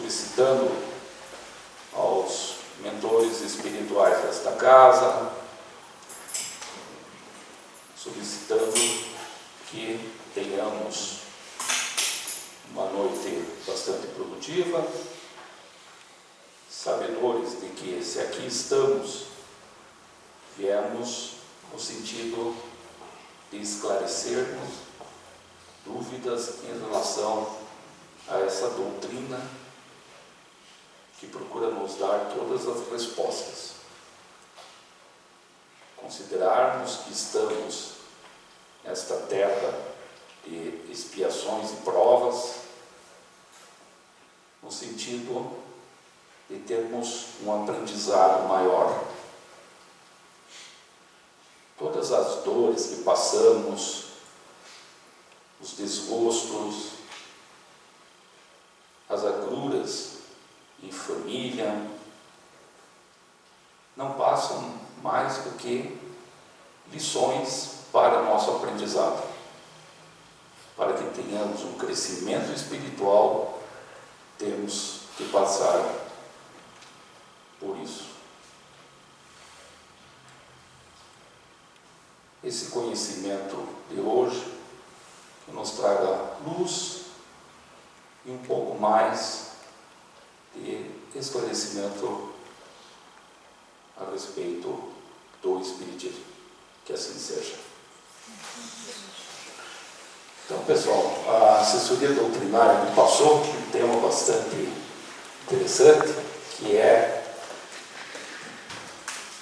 solicitando aos mentores espirituais desta casa, solicitando que tenhamos uma noite bastante produtiva, sabedores de que, se aqui estamos, viemos no sentido de esclarecermos dúvidas em relação a essa doutrina que procura nos dar todas as respostas. Considerarmos que estamos nesta terra de expiações e provas, no sentido de termos um aprendizado maior. Todas as dores que passamos, os desgostos, as agruras em família, não passam mais do que lições para nosso aprendizado, para que tenhamos um crescimento espiritual. Temos que passar por isso. Esse conhecimento de hoje que nos traga luz e um pouco mais de esclarecimento a respeito do Espiritismo. Que assim seja. Então, pessoal, a assessoria doutrinária me passou um tema bastante interessante, que é: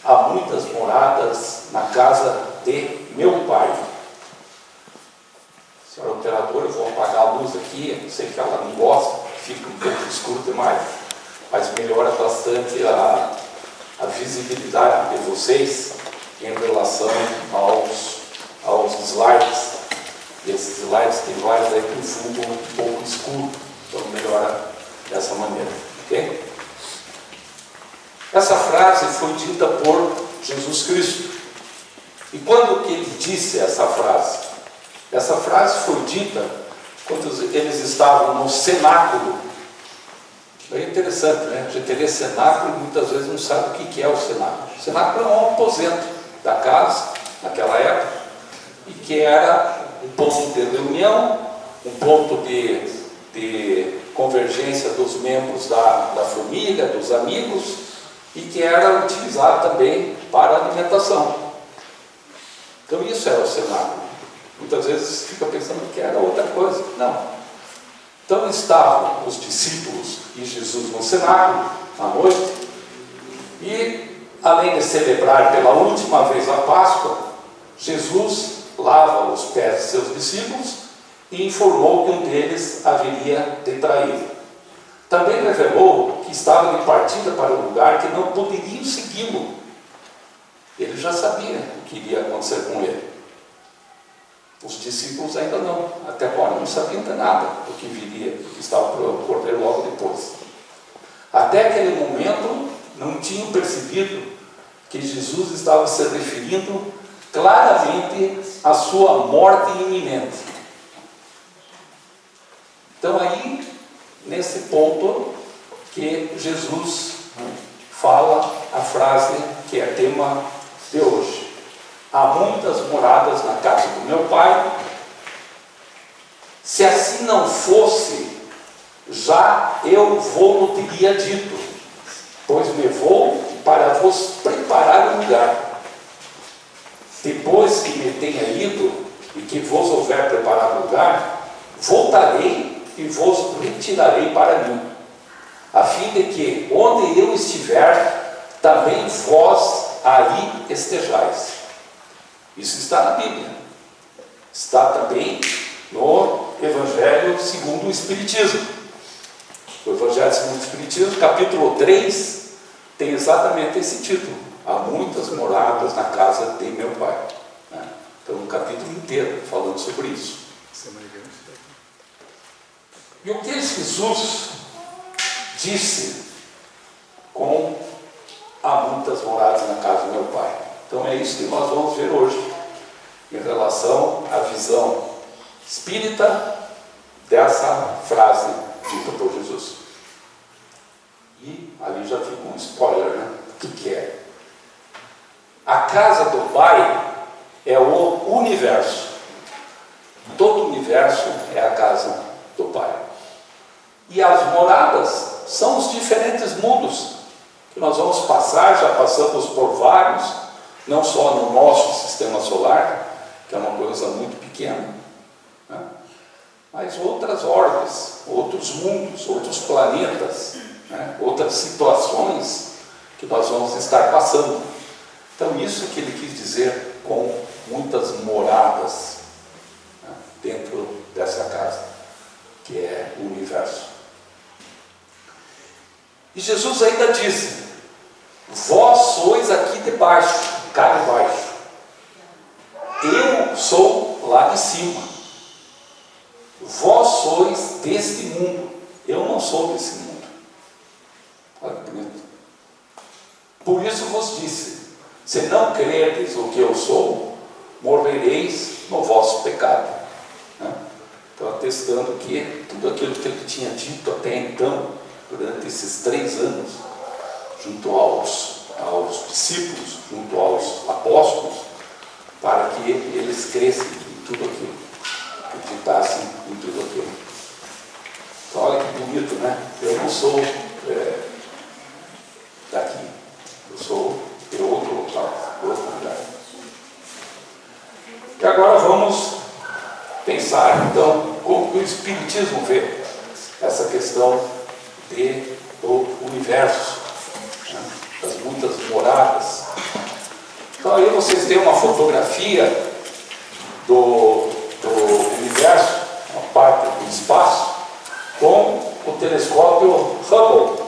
há muitas moradas na casa de meu pai. Senhora operadora, eu vou apagar a luz aqui, eu sei que ela não gosta, fica um pouco escuro demais, mas melhora bastante a visibilidade de vocês em relação aos slides. E esses slides tem vários aí com fundo um pouco escuro, então melhora dessa maneira, ok? Essa frase foi dita por Jesus Cristo. E quando que ele disse essa frase? Essa frase foi dita quando eles estavam no cenáculo. É interessante, né? A gente lê cenáculo e muitas vezes não sabe o que é o cenáculo. O cenáculo é um aposento da casa, naquela época, e que era um ponto de reunião, um ponto de convergência dos membros da família, dos amigos, e que era utilizado também para alimentação. Então isso era o cenáculo. Muitas vezes fica pensando que era outra coisa. Não. Então estavam os discípulos e Jesus no cenáculo, à noite, e além de celebrar pela última vez a Páscoa, Jesus lava os pés de seus discípulos e informou que um deles haveria de traí-lo. Também revelou que estava de partida para um lugar que não poderiam segui-lo. Ele já sabia o que iria acontecer com ele. Os discípulos ainda não, até agora não sabiam de nada do que viria, do que estava por ocorrer logo depois. Até aquele momento não tinham percebido que Jesus estava se referindo claramente à sua morte iminente. Então aí, nesse ponto, que Jesus fala a frase que é tema de hoje: há muitas moradas na casa do meu pai. Se assim não fosse, já eu vou no teria dito, pois me vou para vos preparar um lugar. Depois que me tenha ido e que vos houver preparado lugar, voltarei e vos retirarei para mim, a fim de que, onde eu estiver, também vós ali estejais. Isso está na Bíblia. Está também no Evangelho segundo o Espiritismo. O Evangelho segundo o Espiritismo, capítulo 3, tem exatamente esse título: há muitas moradas na casa de meu pai. Então, um capítulo inteiro falando sobre isso. E o que Jesus disse com há muitas moradas na casa do meu pai? Então é isso que nós vamos ver hoje, em relação à visão espírita dessa frase dita por Jesus. ali já fica um spoiler, né? O que é? A casa do Pai é o universo. Todo o universo é a casa do Pai. E as moradas são os diferentes mundos que nós vamos passar, já passamos por vários, não só no nosso sistema solar, que é uma coisa muito pequena, né? Mas outras orbes, outros mundos, outros planetas, né? Outras situações que nós vamos estar passando. Então, isso que ele quis dizer com muitas moradas, né? Dentro dessa casa, que é o universo. E Jesus ainda disse: vós sois aqui de baixo, cá de baixo. Eu sou lá de cima. Vós sois deste mundo. Eu não sou desse mundo. Olha que bonito. Por isso vos disse: se não credes o que eu sou, morrereis no vosso pecado. Né? Então, atestando que tudo aquilo que ele tinha dito até então, durante esses 3 anos, junto aos discípulos, junto aos apóstolos, para que eles crescem em tudo aquilo, acreditassem em tudo aquilo. Então, olha que bonito, né? Eu não sou daqui, eu sou de outro local, de outro lugar. E agora vamos pensar, então, como que o Espiritismo vê essa questão do universo, né? Das muitas moradas. Então aí vocês têm uma fotografia do universo, uma parte do espaço, com o telescópio Hubble.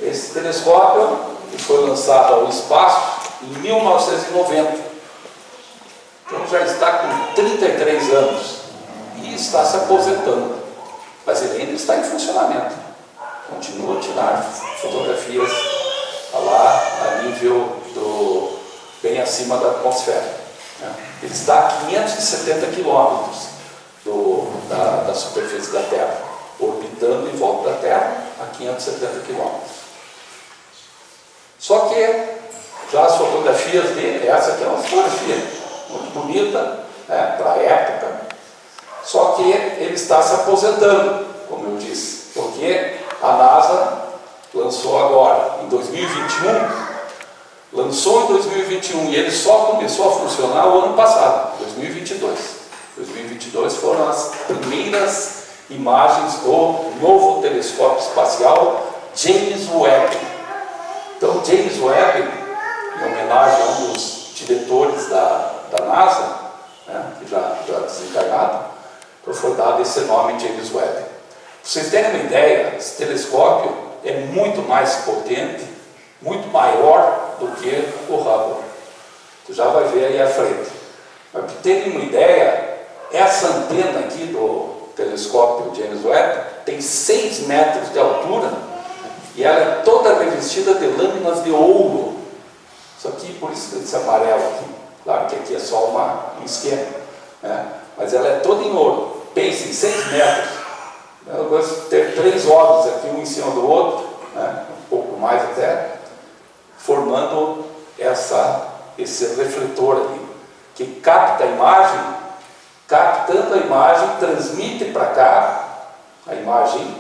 Esse telescópio foi lançado ao espaço em 1990. Então já está com 33 anos e está se aposentando. Mas ele ainda está em funcionamento. Continua a tirar fotografias lá a nível bem acima da atmosfera. Né? Ele está a 570 quilômetros da superfície da Terra, orbitando em volta da Terra a 570 quilômetros. Só que já as fotografias dele, essa aqui é uma fotografia muito bonita, né, para a época. Só que ele está se aposentando, como eu disse, porque a NASA lançou agora, em 2021, lançou em 2021 e ele só começou a funcionar o ano passado, 2022. 2022 foram as primeiras imagens do novo telescópio espacial James Webb. Então, James Webb, em homenagem a um dos diretores da NASA, né, que já desencarnado, então foi dado esse nome James Webb. Para vocês terem uma ideia, esse telescópio é muito mais potente, muito maior do que o Hubble. Você já vai ver aí à frente. Mas para terem uma ideia, essa antena aqui do telescópio James Webb tem 6 metros de altura e ela é toda revestida de lâminas de ouro. Isso aqui, por isso esse amarelo aqui. Claro que aqui é só um esquema, né? Mas ela é toda em ouro. Pense em 6 metros. Eu gosto de ter 3 olhos aqui, um em cima do outro, né? Um pouco mais até, formando esse refletor ali, que capta a imagem, captando a imagem, transmite para cá a imagem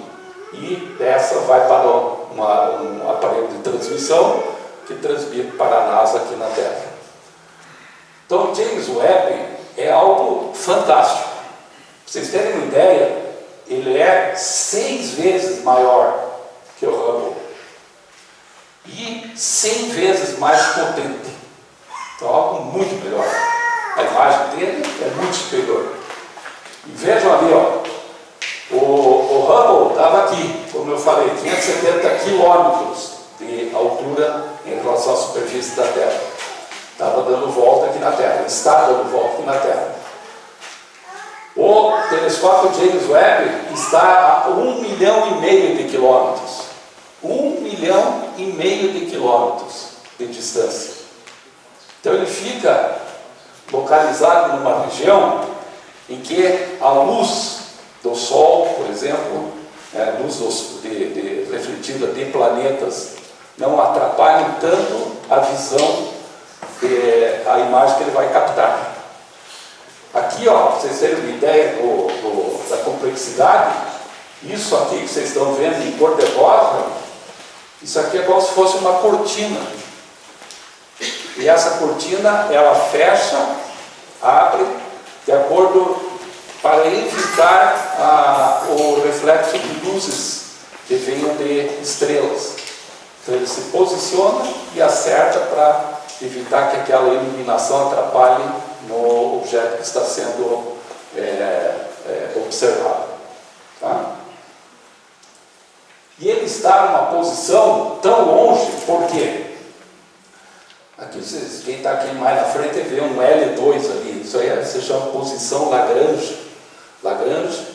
e essa vai para um aparelho de transmissão que transmite para a NASA aqui na Terra. Então, James Webb é algo fantástico. Para vocês terem uma ideia, ele é 6 vezes maior que o Hubble e 100 vezes mais potente. Então, algo muito melhor. A imagem dele é muito superior. E vejam ali, ó, o Hubble estava aqui, como eu falei, 570 quilômetros de altura em relação à superfície da Terra. Estava dando volta aqui na Terra, está dando volta aqui na Terra. O telescópio James Webb está a 1,5 milhão de quilômetros. 1,5 milhão de quilômetros de distância. Então ele fica localizado numa região em que a luz do Sol, por exemplo, luz luz refletida de planetas não atrapalhem tanto a visão, a imagem que ele vai captar. Aqui, ó, para vocês terem uma ideia da complexidade, isso aqui que vocês estão vendo em cor de rosa, isso aqui é como se fosse uma cortina. E essa cortina, ela fecha, abre, de acordo para evitar o reflexo de luzes que venham de estrelas. Então ele se posiciona e acerta para evitar que aquela iluminação atrapalhe no objeto que está sendo observado. Tá? E ele está numa posição tão longe, por quê? Aqui, quem está aqui mais na frente vê um L2 ali, isso aí se chama posição Lagrange. Lagrange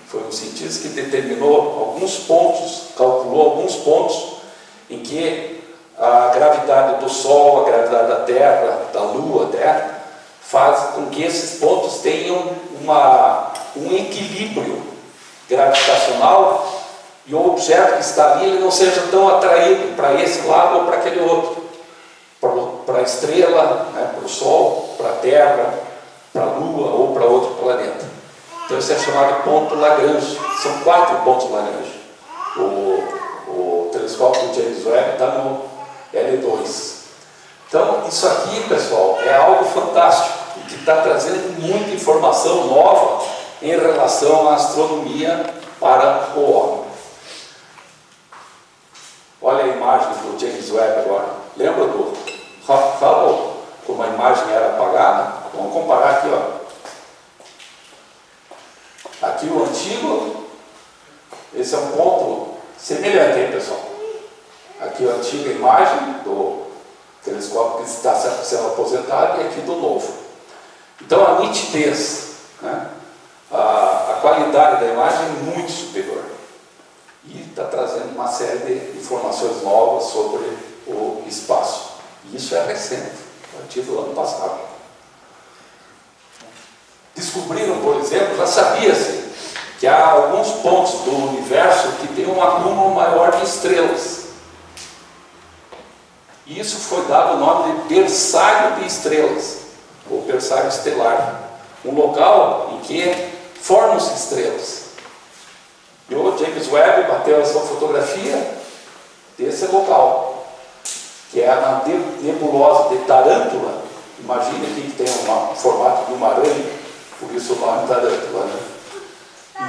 foi um cientista que determinou alguns pontos, calculou alguns pontos em que a gravidade do Sol, a gravidade da Terra, da Lua, Terra, faz com que esses pontos tenham um equilíbrio gravitacional e o objeto que está ali ele não seja tão atraído para esse lado ou para aquele outro, para a estrela, né, para o Sol, para a Terra, para a Lua ou para outro planeta. Então isso é chamado de ponto Lagrange. São 4 pontos Lagrange. O telescópio do James Webb está no L2. Então isso aqui, pessoal, é algo fantástico e que está trazendo muita informação nova em relação à astronomia para o homem. Olha a imagem do James Webb agora. Lembra do Hubble, como a imagem era apagada? Vamos comparar aqui, ó. Aqui o antigo, esse é um ponto semelhante aí, pessoal. Aqui a antiga imagem do telescópio que está sendo aposentado e aqui do novo. Então a nitidez, né, a qualidade da imagem é muito superior. E está trazendo uma série de informações novas sobre o espaço. E isso é recente, a partir do ano passado. Descobriram, por exemplo, já sabia-se que há alguns pontos do universo que tem um acúmulo maior de estrelas. E isso foi dado o nome de berçário de estrelas, ou berçário estelar. Um local em que formam-se estrelas. E o James Webb bateu essa fotografia desse local, que é na nebulosa de Tarântula. Imagine aqui que tem um formato de uma aranha, por isso o nome Tarântula, né?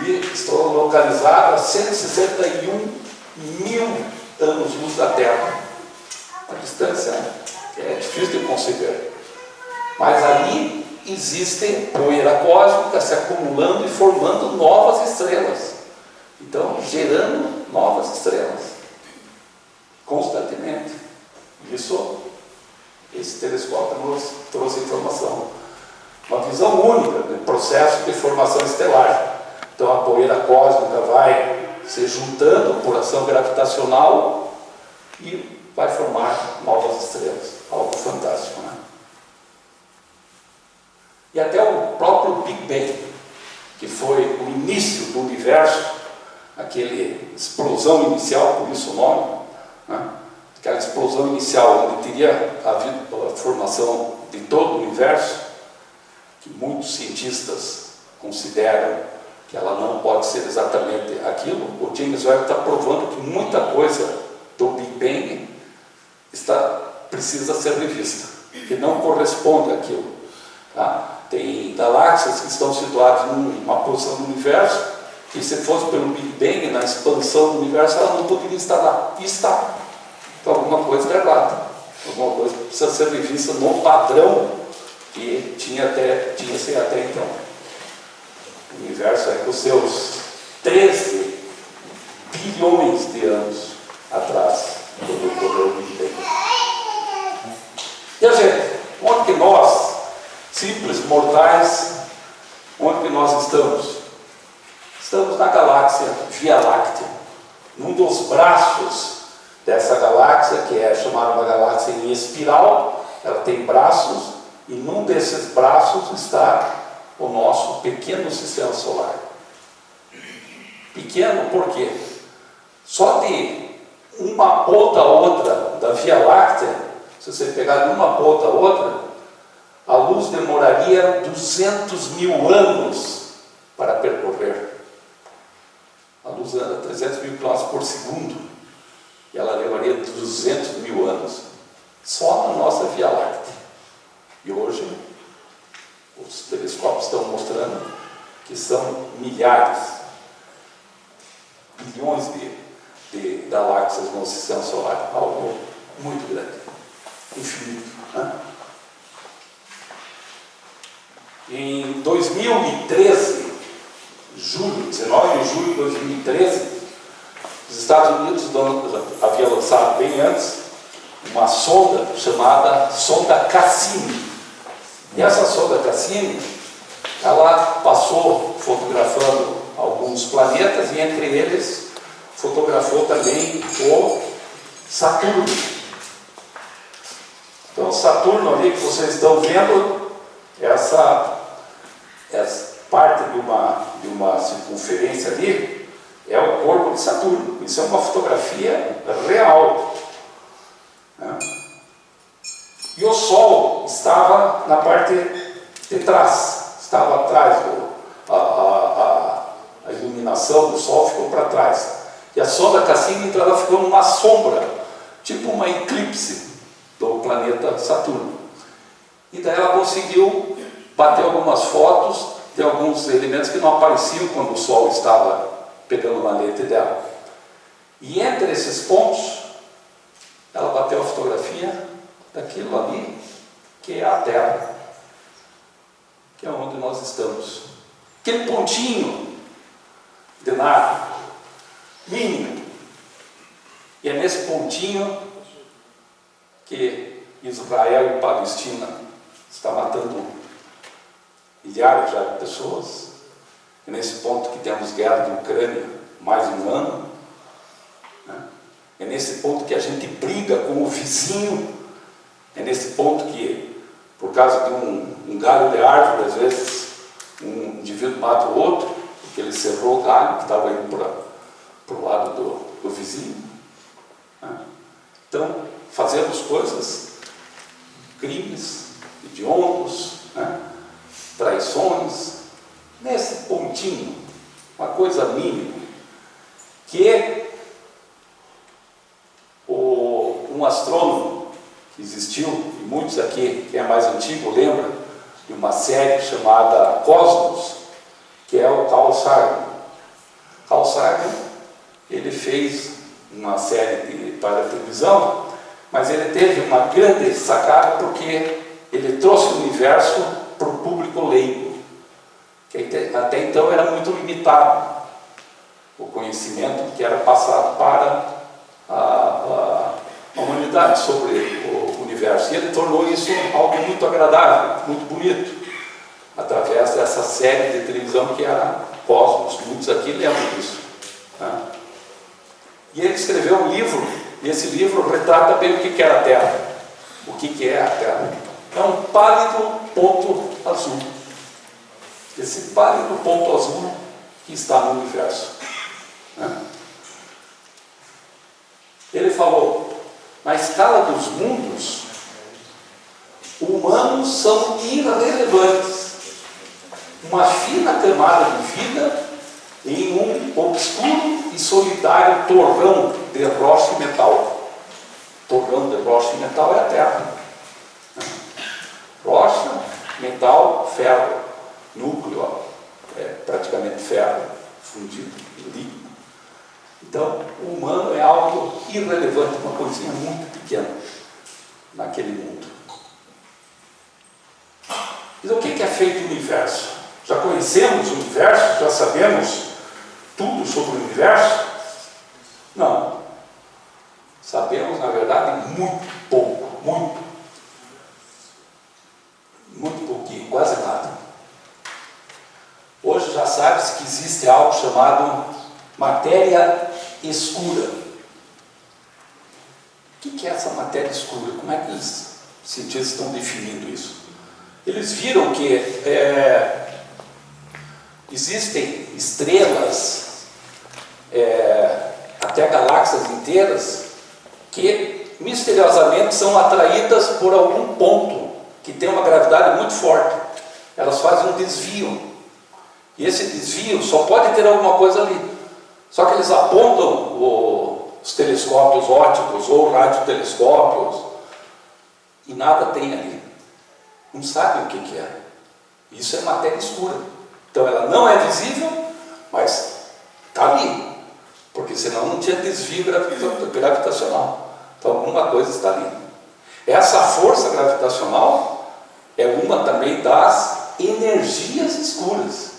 E estou localizado a 161 mil anos-luz da Terra. A distância é difícil de conceber. Mas ali existe poeira cósmica se acumulando e formando novas estrelas. Então, gerando novas estrelas. Constantemente. Esse telescópio nos trouxe informação. Uma visão única do processo de formação estelar. Então, a poeira cósmica vai se juntando por ação gravitacional e vai formar novas estrelas. Algo fantástico, né? E até o próprio Big Bang, que foi o início do universo, aquela explosão inicial, por isso o nome, né? Aquela explosão inicial onde teria havido a formação de todo o universo, que muitos cientistas consideram que ela não pode ser exatamente aquilo. O James Webb está provando que muita coisa do Big Bang precisa ser revista, que não corresponde àquilo. Tá? Tem galáxias que estão situadas numa posição do universo, que se fosse pelo Big Bang, na expansão do universo, ela não poderia estar lá. E está. Então alguma coisa está errada. Alguma coisa precisa ser revista no padrão que tinha-se até então. O universo é com seus 13 bilhões de anos atrás do ocorreu o Big Bang. E a gente, onde que nós, simples mortais, onde que nós estamos? Estamos na galáxia Via Láctea, num dos braços dessa galáxia, que é chamada uma galáxia em espiral. Ela tem braços, e num desses braços está o nosso pequeno sistema solar. Pequeno por quê? Só de uma ponta a outra da Via Láctea, se você pegar de uma ponta a outra, a luz demoraria 200 mil anos para percorrer. A luz anda 300 mil quilômetros por segundo, e ela levaria 200 mil anos, só na nossa Via Láctea. E hoje, os telescópios estão mostrando que são milhares, bilhões de galáxias no sistema solar, algo muito grande, infinito, né? Em 2013, 19 de julho de 2013, os Estados Unidos havia lançado bem antes uma sonda chamada sonda Cassini. E essa sonda Cassini, ela passou fotografando alguns planetas, e entre eles fotografou também o Saturno. Então, Saturno ali que vocês estão vendo, essa parte de uma circunferência ali, é o corpo de Saturno. Isso é uma fotografia real, né? E o Sol estava na parte de trás, estava atrás, a iluminação do Sol ficou para trás. E a sonda Cassini, então, ela ficou numa sombra, tipo uma eclipse do planeta Saturno. E daí ela conseguiu bater algumas fotos de alguns elementos que não apareciam quando o Sol estava pegando na lente dela. E entre esses pontos, ela bateu a fotografia daquilo ali, que é a Terra, que é onde nós estamos. Aquele pontinho de nada, mínimo. E é nesse pontinho que Israel e Palestina estão matando milhares já de pessoas. É nesse ponto que temos guerra de Ucrânia mais de um ano, né? É nesse ponto que a gente briga com o vizinho. É nesse ponto que, por causa de um galho de árvore, às vezes um indivíduo mata o outro, porque ele cerrou o galho que estava indo para o lado do vizinho, né? Então, fazemos coisas, crimes hediondos, né? Traições, nesse pontinho, uma coisa mínima, que um astrônomo que existiu, e muitos aqui, quem é mais antigo, lembra de uma série chamada Cosmos, que é o Carl Sagan. Carl Sagan, ele fez uma série para a televisão, mas ele teve uma grande sacada porque ele trouxe o universo para o público leigo, que até então era muito limitado o conhecimento que era passado para a humanidade sobre o universo. E ele tornou isso algo muito agradável, muito bonito, através dessa série de televisão que era Cosmos. Muitos aqui lembram disso, né? E ele escreveu um livro, e esse livro retrata bem o que é a Terra. O que é a Terra? É um pálido ponto azul. Esse pálido ponto azul que está no universo, né? Ele falou, na escala dos mundos, humanos são irrelevantes. Uma fina camada de vida em um obscuro e solitário torrão de rocha e metal. Torrão de rocha e metal é a Terra. Rocha, metal, ferro, núcleo, praticamente ferro, fundido, líquido. Então, o humano é algo irrelevante, uma coisinha muito pequena naquele mundo. Mas o que é feito o universo? Já conhecemos o universo? Já sabemos tudo sobre o universo? Não. Sabemos, na verdade, muito pouco, muito pouquinho, quase nada. Hoje já sabe-se que existe algo chamado matéria escura. O que é essa matéria escura? Como é que os cientistas estão definindo isso? Eles viram que existem estrelas até até galáxias inteiras, que misteriosamente são atraídas por algum ponto que tem uma gravidade muito forte. Elas fazem um desvio, e esse desvio só pode ter alguma coisa ali. Só que eles apontam os telescópios ópticos ou radiotelescópios e nada tem ali. Não sabem o que é. Isso é matéria escura. Então ela não é visível, mas está ali, porque senão não tinha desvio gravitacional. Então alguma coisa está ali. Essa força gravitacional é uma também das energias escuras.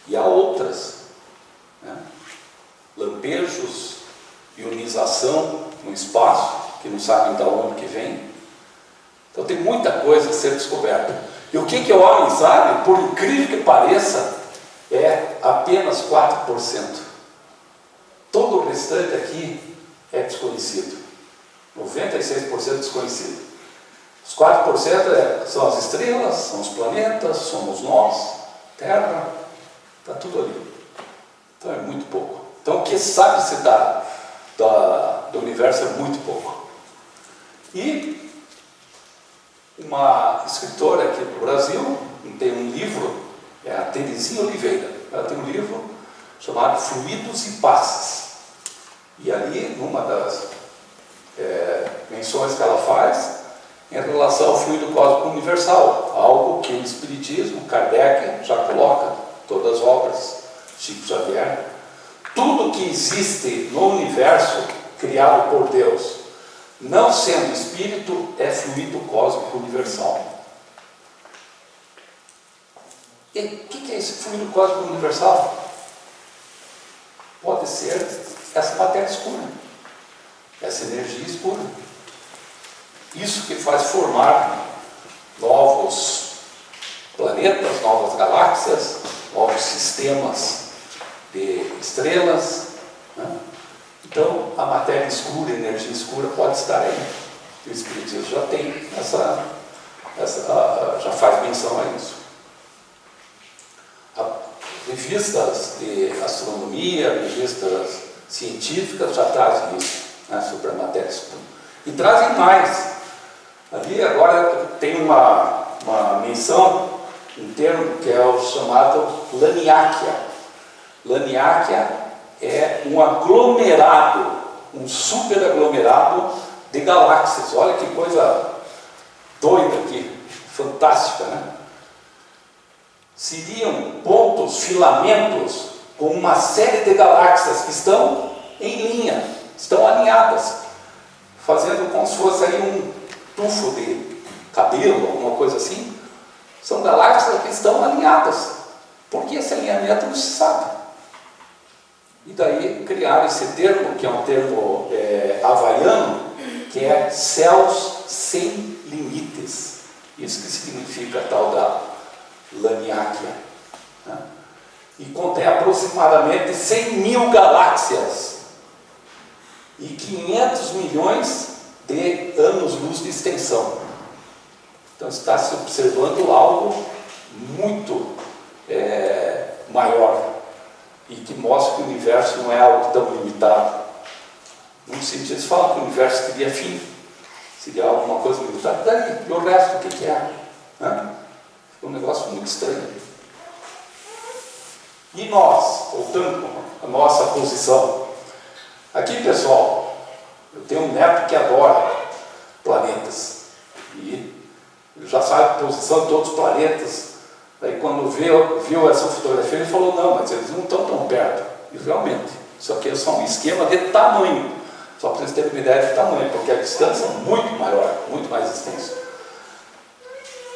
E há outras, né? Lampejos, ionização no espaço, que não sabem de onde que vem. Então tem muita coisa a ser descoberta. E o que o homem sabe, por incrível que pareça, é apenas 4%. Todo o restante aqui é desconhecido. 96% desconhecido. Os 4% são as estrelas, são os planetas, somos nós, Terra, está tudo ali. Então é muito pouco. Então o que sabe-se do universo é muito pouco. E uma escritora aqui do Brasil tem um livro, é a Terezinha Oliveira. Ela tem um livro chamado Fluidos e Passes. E ali, numa das menções que ela faz, em relação ao fluido cósmico universal, algo que o Espiritismo, Kardec, já coloca, todas as obras, Chico Xavier, tudo que existe no universo criado por Deus, não sendo espírito, é fluido cósmico universal. E o que é esse fluido cósmico universal? Pode ser essa matéria escura, essa energia escura. Isso que faz formar novos planetas, novas galáxias, novos sistemas de estrelas, né? Então, a matéria escura, a energia escura pode estar aí. O Espiritismo já tem já faz menção a isso. Revistas de astronomia, revistas científicas já trazem isso, né, sobre a matéria escura. E trazem mais. Ali agora tem uma menção, um termo que é o chamado Laniáquia. Laniáquia é um aglomerado, um superaglomerado de galáxias. Olha que coisa doida aqui, fantástica, né? Seriam pontos, filamentos, com uma série de galáxias que estão em linha, estão alinhadas, fazendo como se fosse aí um tufo de cabelo, alguma coisa assim. São galáxias que estão alinhadas, porque esse alinhamento não se sabe. E daí criaram esse termo, que é um termo havaiano, que é céus sem limites. Isso que significa a tal da Laniáquia, né? E contém aproximadamente 100 mil galáxias e 500 milhões de anos-luz de extensão. Então está se observando algo muito maior, e que mostra que o universo não é algo tão limitado. Muitos cientistas falam que o universo teria fim, seria alguma coisa limitada. Daí, e o resto, o que é? Né? É um negócio muito estranho. E nós, voltando à nossa posição. Aqui, pessoal, eu tenho um neto que adora planetas. E ele já sabe a posição de todos os planetas. Daí quando viu essa fotografia, ele falou, não, mas eles não estão tão perto. E realmente, isso aqui é só um esquema de tamanho. Só para vocês terem uma ideia de tamanho, porque a distância é muito maior, muito mais extensa.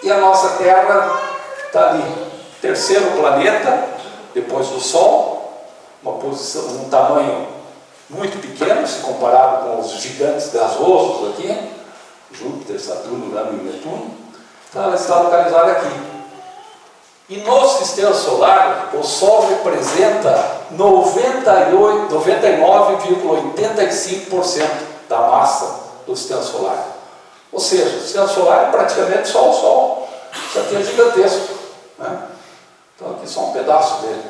E a nossa Terra está ali, terceiro planeta, depois do Sol, uma posição, um tamanho muito pequeno, se comparado com os gigantes gasosos aqui, Júpiter, Saturno, Urano e Netuno. Então ela está localizada aqui. E no sistema solar, o Sol representa 99,85% da massa do sistema solar. Ou seja, o sistema solar é praticamente só o Sol. Isso aqui é gigantesco, né? Então aqui só um pedaço dele.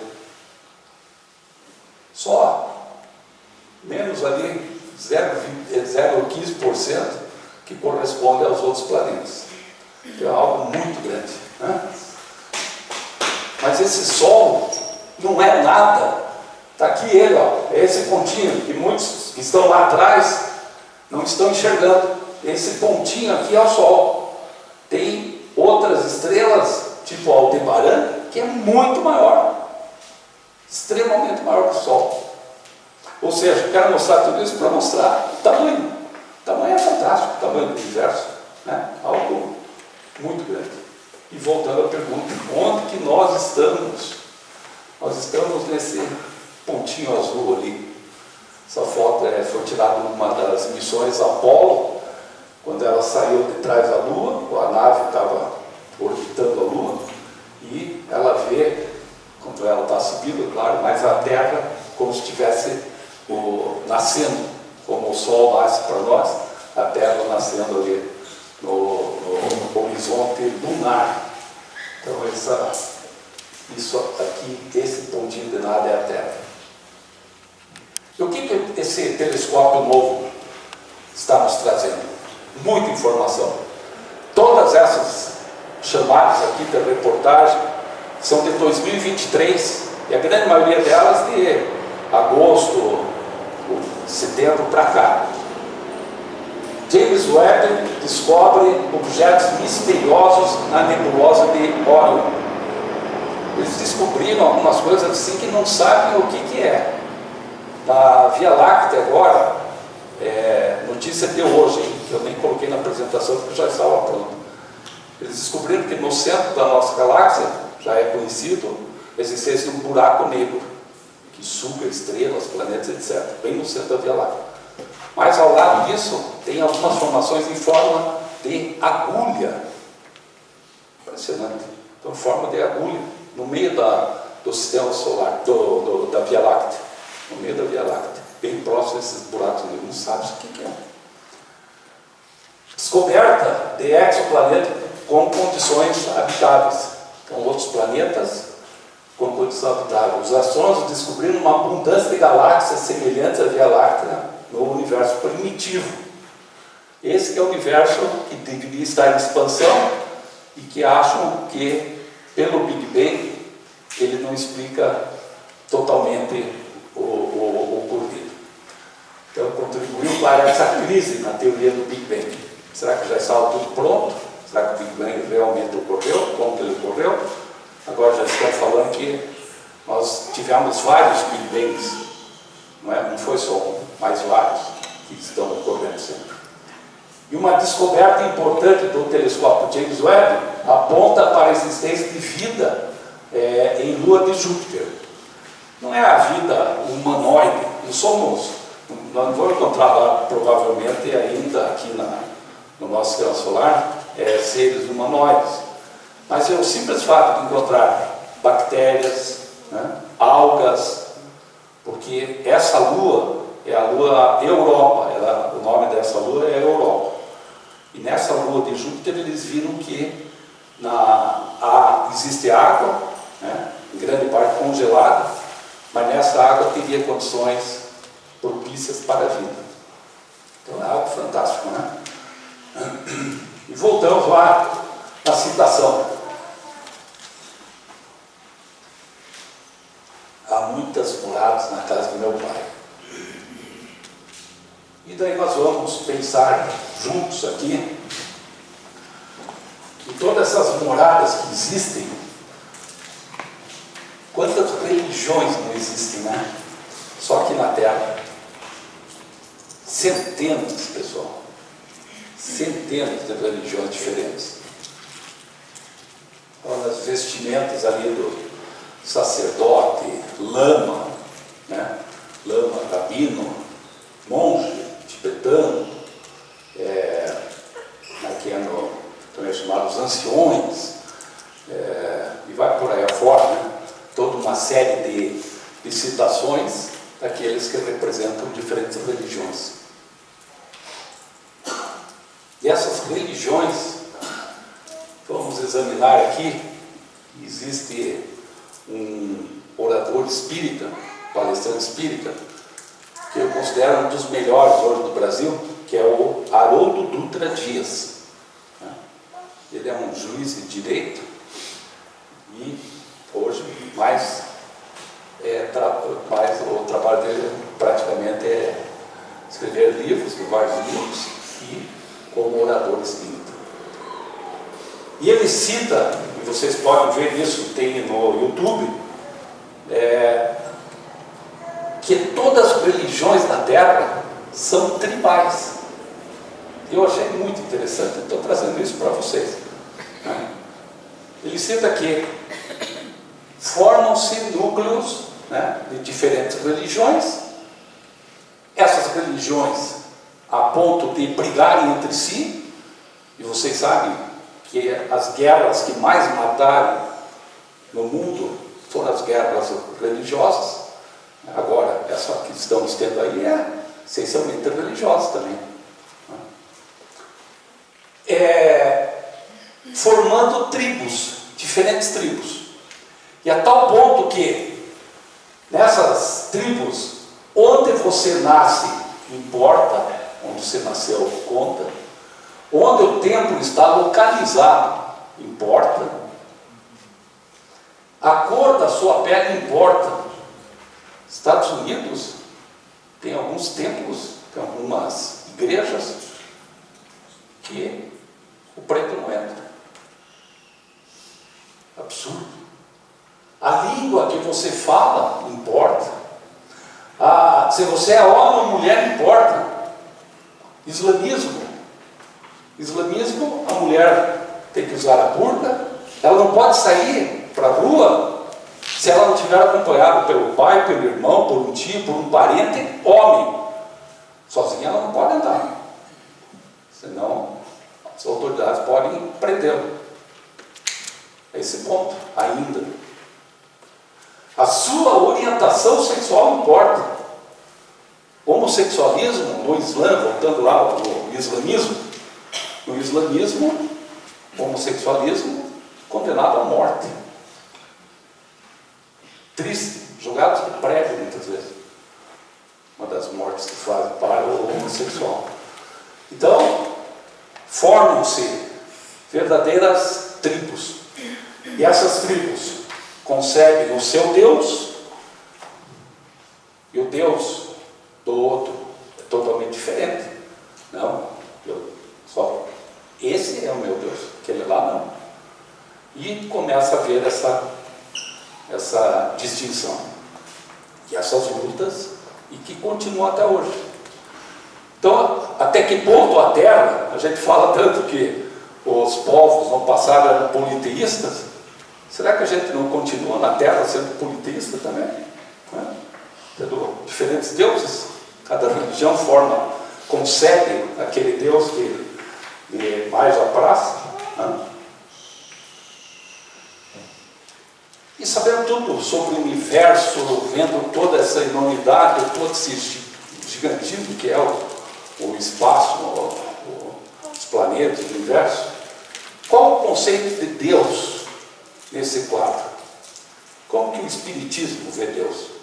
Só menos ali 0,15% que corresponde aos outros planetas. É algo muito grande, né? Mas esse Sol não é nada. Está aqui ele, ó, é esse pontinho, que muitos que estão lá atrás não estão enxergando. Esse pontinho aqui é o Sol. Tem outras estrelas, tipo Aldebaran, que é muito maior, extremamente maior que o Sol. Ou seja, eu quero mostrar tudo isso para mostrar o tamanho. O tamanho é fantástico, o tamanho do universo, né? Algo muito grande. E voltando à pergunta, onde que nós estamos? Nós estamos nesse pontinho azul ali. Essa foto foi tirada numa das missões Apollo, quando ela saiu de trás da Lua, a nave estava orbitando a Lua, e ela vê, quando ela está subindo, claro, mas a Terra como se estivesse nascendo, como o Sol nasce para nós, a Terra nascendo ali no horizonte lunar. Então isso aqui, esse pontinho de nada é a Terra. E o que esse telescópio novo está nos trazendo? Muita informação. Todas essas chamadas aqui da reportagem são de 2023, e a grande maioria delas de agosto, setembro para cá. James Webb descobre objetos misteriosos na nebulosa de Orion. Eles descobriram algumas coisas assim que não sabem o que é. Na Via Láctea agora, notícia de hoje, hein, que eu nem coloquei na apresentação porque já estava pronto. Eles descobriram que no centro da nossa galáxia, já é conhecido, a existência de um buraco negro, que suga estrelas, planetas, etc., bem no centro da Via Láctea. Mas ao lado disso, tem algumas formações em forma de agulha. Impressionante. Então, forma de agulha, no meio do sistema solar, da Via Láctea. No meio da Via Láctea, bem próximo desses buracos negros. Não sabe o que é. Descoberta de exoplanetas com condições habitáveis. Então, outros planetas com condições habitáveis. Os astrônomos descobriram uma abundância de galáxias semelhantes à Via Láctea no universo primitivo. Esse que é o universo que deveria estar em expansão e que acham que, pelo Big Bang, ele não explica totalmente o ocorrido. Então, contribuiu para essa crise na teoria do Big Bang. Será que já estava tudo pronto? Será que o Big Bang realmente ocorreu? Como que ele ocorreu? Agora já estão falando que nós tivemos vários Big Bangs. Não foi só um, mas vários que estão ocorrendo sempre. E uma descoberta importante do telescópio James Webb aponta para a existência de vida em Lua de Júpiter. Não é a vida humanoide, nós não vamos encontrar lá, provavelmente, ainda aqui no nosso sistema solar, seres humanoides. Mas é o simples fato de encontrar bactérias, né, algas, porque essa Lua é a Lua Europa, o nome dessa Lua é Europa. E nessa Lua de Júpiter eles viram que existe água, né, em grande parte congelada, mas nessa água teria condições propícias para a vida. Então é algo fantástico, né? E voltamos lá na citação. Há muitas moradas na casa do meu pai. E daí nós vamos pensar juntos aqui em todas essas moradas que existem. Quantas religiões não existem, né? Só aqui na Terra. Centenas, pessoal. Centenas de religiões diferentes. Olha as vestimentas ali do sacerdote, lama, né? Lama, rabino, monge, tibetano, aqui também chamados anciões, e vai por aí afora, né? Toda uma série de citações daqueles que representam diferentes religiões. E essas religiões, vamos examinar aqui, existe um orador espírita, palestrante espírita, que eu considero um dos melhores hoje do Brasil, que é o Haroldo Dutra Dias. Ele é um juiz de direito e hoje o trabalho dele praticamente é escrever livros, vários livros, e como orador espírita. E ele cita, e vocês podem ver isso, tem no YouTube, que todas as religiões da Terra são tribais. Eu achei muito interessante, estou trazendo isso para vocês. Ele cita que formam-se núcleos, de diferentes religiões. Essas religiões, a ponto de brigarem entre si, e vocês sabem que as guerras que mais mataram no mundo foram as guerras religiosas. Agora, essa que estamos tendo aí é essencialmente religiosa também. Formando tribos, diferentes tribos. E a tal ponto que nessas tribos, onde você nasce, importa, onde você nasceu, conta, onde o templo está localizado, importa, a cor da sua pele importa. Estados Unidos tem alguns templos, tem algumas igrejas que o preto não entra. Absurdo. A língua que você fala importa. Se você é homem ou mulher, importa. Islamismo, a mulher tem que usar a burca, ela não pode sair para a rua se ela não estiver acompanhada pelo pai, pelo irmão, por um tio, por um parente, homem. Sozinha ela não pode andar, senão as autoridades podem prendê-la. A esse ponto, ainda. A sua orientação sexual importa. Homossexualismo no Islã, voltando lá no islamismo, homossexualismo condenado à morte. Triste, jogados de prego muitas vezes. Uma das mortes que fazem para o homossexual. Então, formam-se verdadeiras tribos. E essas tribos concebem o seu Deus, e o Deus do outro é totalmente diferente. Não, esse é o meu Deus, aquele lá não. E começa a haver essa distinção. E essas lutas, e que continuam até hoje. Então, até que ponto a Terra, a gente fala tanto que os povos no passado eram politeístas, será que a gente não continua na Terra sendo politeísta também? Tendo diferentes deuses, cada religião concebe aquele Deus que mais apraz. E sabendo tudo sobre o universo, vendo toda essa enormidade, todo esse gigantismo que é o espaço, os planetas, o universo, qual o conceito de Deus nesse quadro? Como que o Espiritismo vê Deus?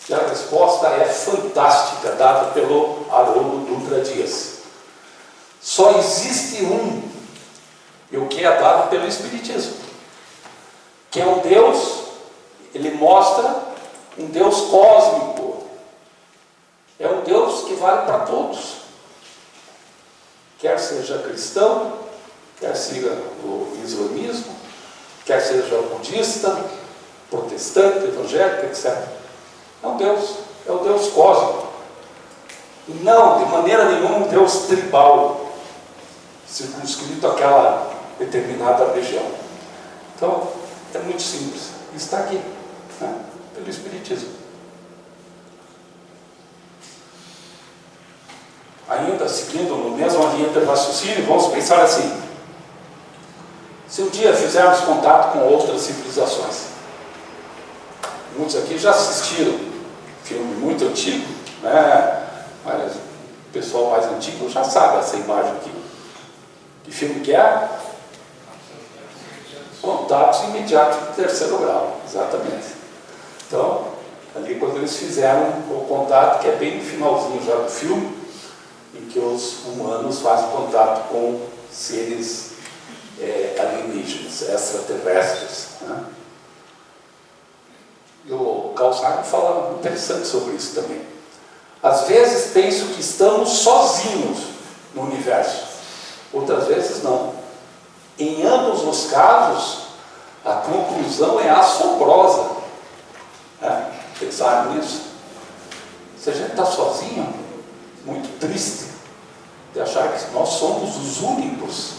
E a resposta é fantástica, dada pelo Haroldo Dutra Dias. Só existe um, e o que é dado pelo Espiritismo, que é um Deus, ele mostra um Deus cósmico. É um Deus que vale para todos. Quer seja cristão, quer seja o islamismo, quer seja budista, protestante, evangélico, etc. É o Deus cósmico. E não, de maneira nenhuma, um Deus tribal, circunscrito àquela determinada região. Então, é muito simples. Está aqui, pelo Espiritismo. Ainda seguindo no mesmo linha de raciocínio, vamos pensar assim: se um dia fizermos contato com outras civilizações, muitos aqui já assistiram filme muito antigo, mas o pessoal mais antigo já sabe essa imagem aqui. Que filme que é? Contatos imediatos de terceiro grau, exatamente. Então, Ali quando eles fizeram o contato, que é bem no finalzinho já do filme, em que os humanos fazem contato com seres alienígenas, extraterrestres, né? E o Carl Sagan fala interessante sobre isso também. Às vezes penso que estamos sozinhos no universo, outras vezes não. Em ambos os casos, a conclusão é assombrosa. Pensaram nisso? Se a gente está sozinho, muito triste de achar que nós somos os únicos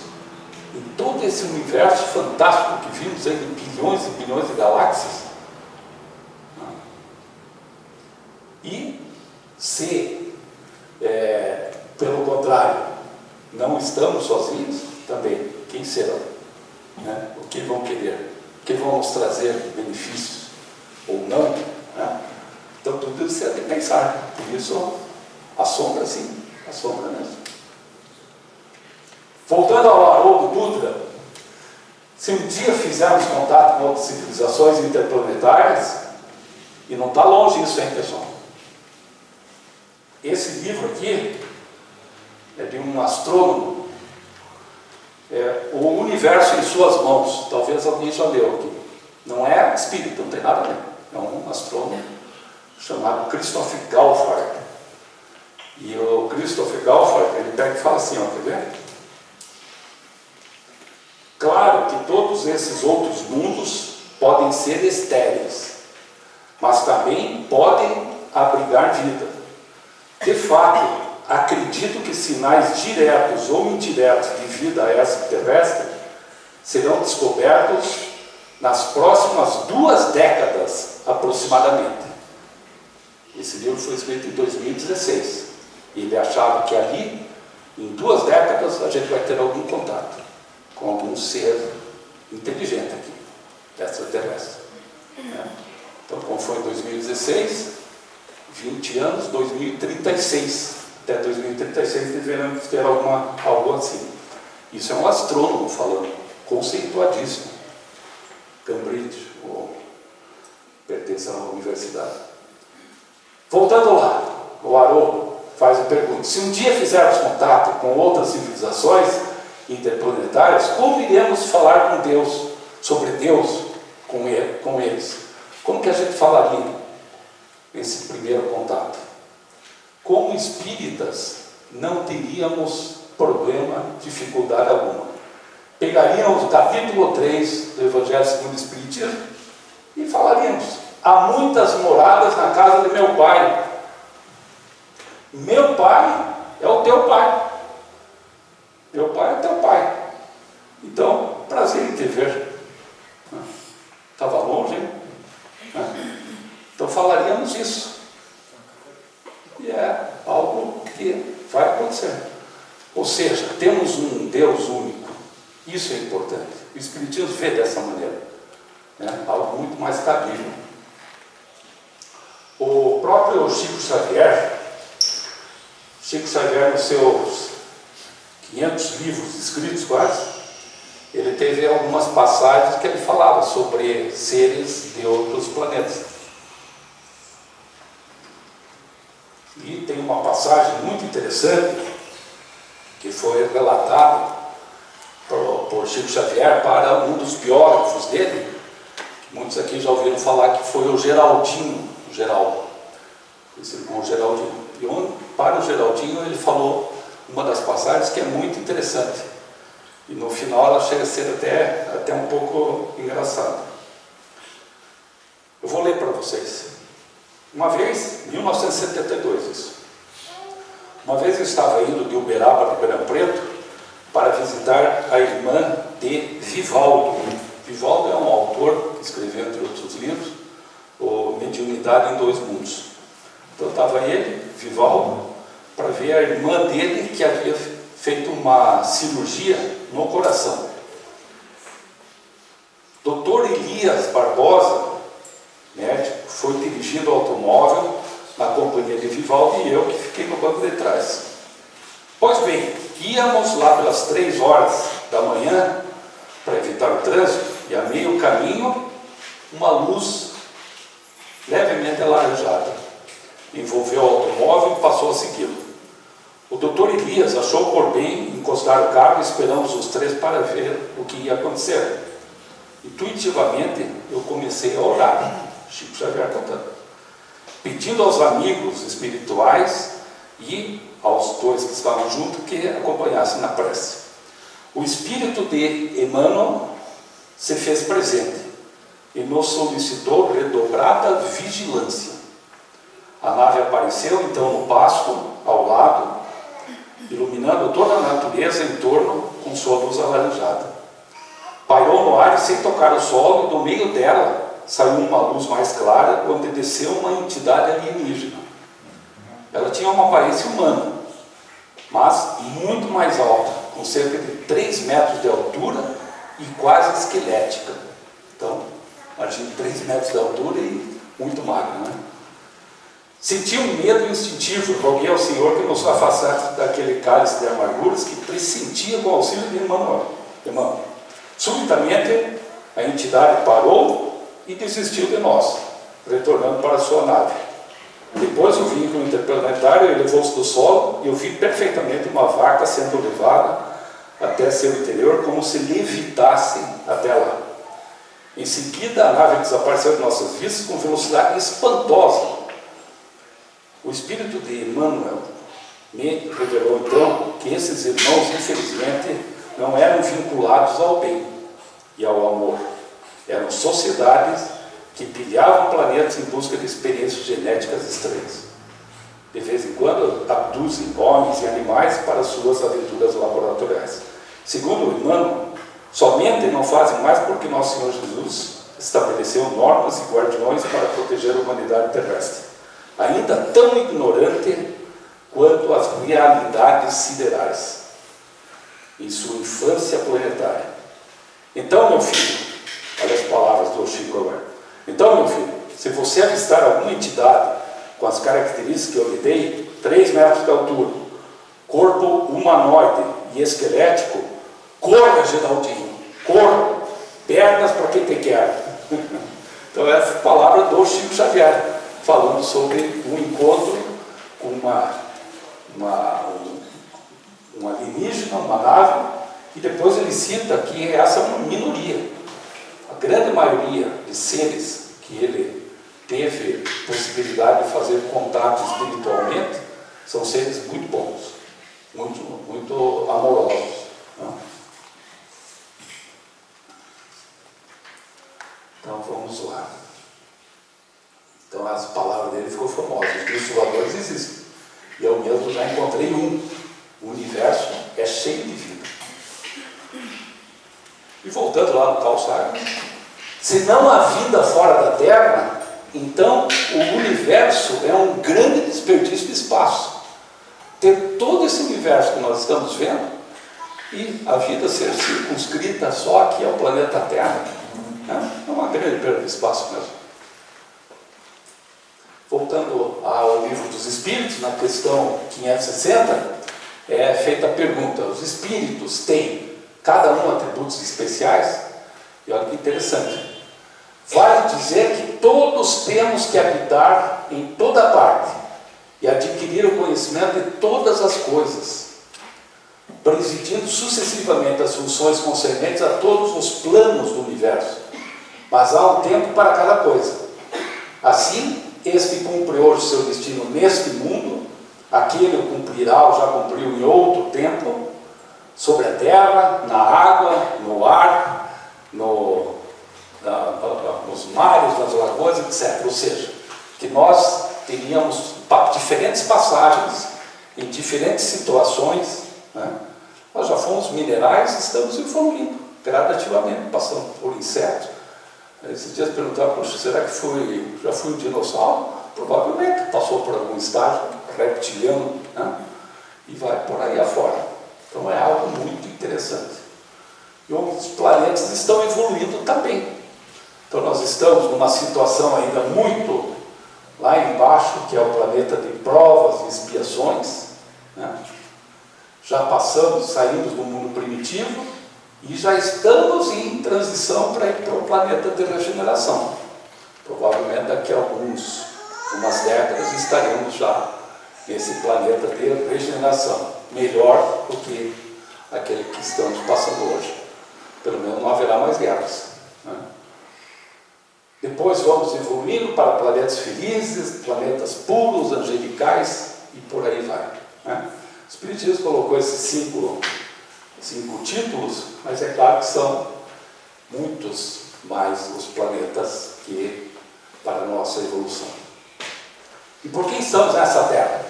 em todo esse universo fantástico que vimos aí de bilhões e bilhões de galáxias. E se, pelo contrário, não estamos sozinhos, também, quem serão? Né? O que vão querer? O que vão nos trazer benefícios? Ou não? Né? Então tudo isso é de pensar. Por isso, assombra sim, assombra mesmo. Voltando ao Haroldo Dutra, se um dia fizermos contato com outras civilizações interplanetárias, e não está longe isso, hein, pessoal? Esse livro aqui é de um astrônomo, O Universo em Suas Mãos. Talvez alguém já leu aqui. Não é espírita, não tem nada a ver. É um astrônomo chamado Christoph Galfard. E o Christoph Galfard, ele pega e fala assim, ó, quer ver? Claro que todos esses outros mundos podem ser estéreis, mas também podem abrigar vida. De fato, acredito que sinais diretos ou indiretos de vida extraterrestre serão descobertos nas próximas 2 décadas, aproximadamente. Esse livro foi escrito em 2016. Ele achava que ali, em 2 décadas, a gente vai ter algum contato com algum ser inteligente aqui, extraterrestre. Então, como foi em 2016, 20 anos, 2036. Até 2036 deveremos ter algo assim. Isso é um astrônomo falando, conceituadíssimo. Cambridge, ou pertence a uma universidade. Voltando lá, o Haroldo faz a pergunta: se um dia fizermos contato com outras civilizações interplanetárias, como iremos falar com Deus, sobre Deus, com eles? Como que a gente falaria nesse primeiro contato? Como espíritas, não teríamos problema, dificuldade alguma. Pegaríamos o capítulo 3 do Evangelho segundo o Espiritismo e falaríamos: há muitas moradas na casa de meu pai. Meu pai é o teu pai. Meu pai é teu pai. Então, prazer em te ver. Estava longe, hein? Então falaríamos isso. E é algo que vai acontecer. Ou seja, temos um Deus único. Isso é importante. O Espiritismo vê dessa maneira. Algo muito mais cabível. O próprio Chico Xavier, nos seus 500 livros escritos quase, ele teve algumas passagens que ele falava sobre seres de outros planetas. E tem uma passagem muito interessante que foi relatada por Chico Xavier para um dos biógrafos dele. Muitos aqui já ouviram falar que foi o Geraldinho, esse irmão Geraldinho. E para o Geraldinho ele falou uma das passagens que é muito interessante. E no final ela chega a ser até um pouco engraçada. Eu vou ler para vocês. Uma vez, em 1972 isso. Uma vez eu estava indo de Uberaba para Ribeirão Preto para visitar a irmã de Vivaldo. Vivaldo é um autor que escreveu, entre outros livros, o Mediunidade em Dois Mundos. Então estava ele, Vivaldo, para ver a irmã dele que havia feito uma cirurgia no coração. Dr. Elias Barbosa, médico, foi dirigindo o automóvel na companhia de Vivaldo e eu que fiquei no banco de trás. Pois bem, íamos lá pelas 3 horas da manhã para evitar o trânsito e a meio caminho uma luz levemente alaranjada. Envolveu o automóvel e passou a segui-lo. O doutor Elias achou por bem encostar o carro e esperamos os três para ver o que ia acontecer. Intuitivamente, eu comecei a orar, Chico Xavier contando, pedindo aos amigos espirituais e aos dois que estavam juntos que acompanhassem na prece. O espírito de Emmanuel se fez presente e nos solicitou redobrada vigilância. A nave apareceu então no pasto, ao lado, iluminando toda a natureza em torno com sua luz alaranjada. Pairou no ar sem tocar o solo, e do meio dela saiu uma luz mais clara, onde desceu uma entidade alienígena. Ela tinha uma aparência humana, mas muito mais alta, com cerca de 3 metros de altura e quase esquelética. Então, imagine 3 metros de altura e muito magra, né? Senti um medo instintivo, roguei ao Senhor que nos afastasse daquele cálice de amarguras que pressentia com o auxílio de Emmanuel. Subitamente, a entidade parou e desistiu de nós, retornando para a sua nave. Depois, o veículo interplanetário elevou-se do solo e eu vi perfeitamente uma vaca sendo levada até seu interior, como se levitasse até lá. Em seguida, a nave desapareceu de nossas vistas com velocidade espantosa. O espírito de Emmanuel me revelou então que esses irmãos, infelizmente, não eram vinculados ao bem e ao amor. Eram sociedades que pilhavam planetas em busca de experiências genéticas estranhas. De vez em quando, abduzem homens e animais para suas aventuras laboratoriais. Segundo Emmanuel, somente não fazem mais porque nosso Senhor Jesus estabeleceu normas e guardiões para proteger a humanidade terrestre, ainda tão ignorante quanto as realidades siderais, em sua infância planetária. Então, meu filho, olha as palavras do Chico agora. Então, meu filho, se você avistar alguma entidade com as características que eu lhe dei, 3 metros de altura, corpo humanoide e esquelético, corra, Geraldinho, corra, pernas para quem te quer. Então, essa é a palavra do Chico Xavier, falando sobre um encontro com um alienígena, uma nave, e depois ele cita que essa é uma minoria. A grande maioria de seres que ele teve possibilidade de fazer contato espiritualmente são seres muito bons, muito amorosos. Não? Então vamos lá. Então as palavras dele ficou famosas. Os bichos voadores existem. E eu mesmo já encontrei um. O universo é cheio de vida. E voltando lá no Carl Sagan, se não há vida fora da Terra, então o universo é um grande desperdício de espaço. Ter todo esse universo que nós estamos vendo e a vida ser circunscrita só aqui ao planeta Terra, né? É uma grande perda de espaço mesmo. Voltando ao Livro dos Espíritos, na questão 560, é feita a pergunta: os espíritos têm cada um atributos especiais? E olha que interessante. Vale dizer que todos temos que habitar em toda parte e adquirir o conhecimento de todas as coisas, presidindo sucessivamente as funções concernentes a todos os planos do universo. Mas há um tempo para cada coisa. Assim, este cumpre hoje seu destino neste mundo, aquele o cumprirá ou já cumpriu em outro tempo, sobre a terra, na água, no ar, nos mares, nas lagoas, etc. Ou seja, que nós teríamos diferentes passagens em diferentes situações, né? Nós já fomos minerais, estamos evoluindo gradativamente, passando por insetos. Esses dias perguntaram: poxa, será que já fui um dinossauro? Provavelmente passou por algum estágio reptiliano, né? E vai por aí afora. Então é algo muito interessante. E os planetas estão evoluindo também. Então nós estamos numa situação ainda muito lá embaixo, que é o planeta de provas e expiações, né? Já passamos, saímos do mundo primitivo e já estamos em transição para ir para o planeta de regeneração. Provavelmente daqui a umas décadas estaremos já nesse planeta de regeneração, melhor do que aquele que estamos passando hoje. Pelo menos não haverá mais guerras, né? Depois vamos evoluindo para planetas felizes, planetas puros, angelicais e por aí vai, né? O Espiritismo colocou esses cinco títulos, mas é claro que são muitos mais os planetas que para a nossa evolução. E por que estamos nessa Terra?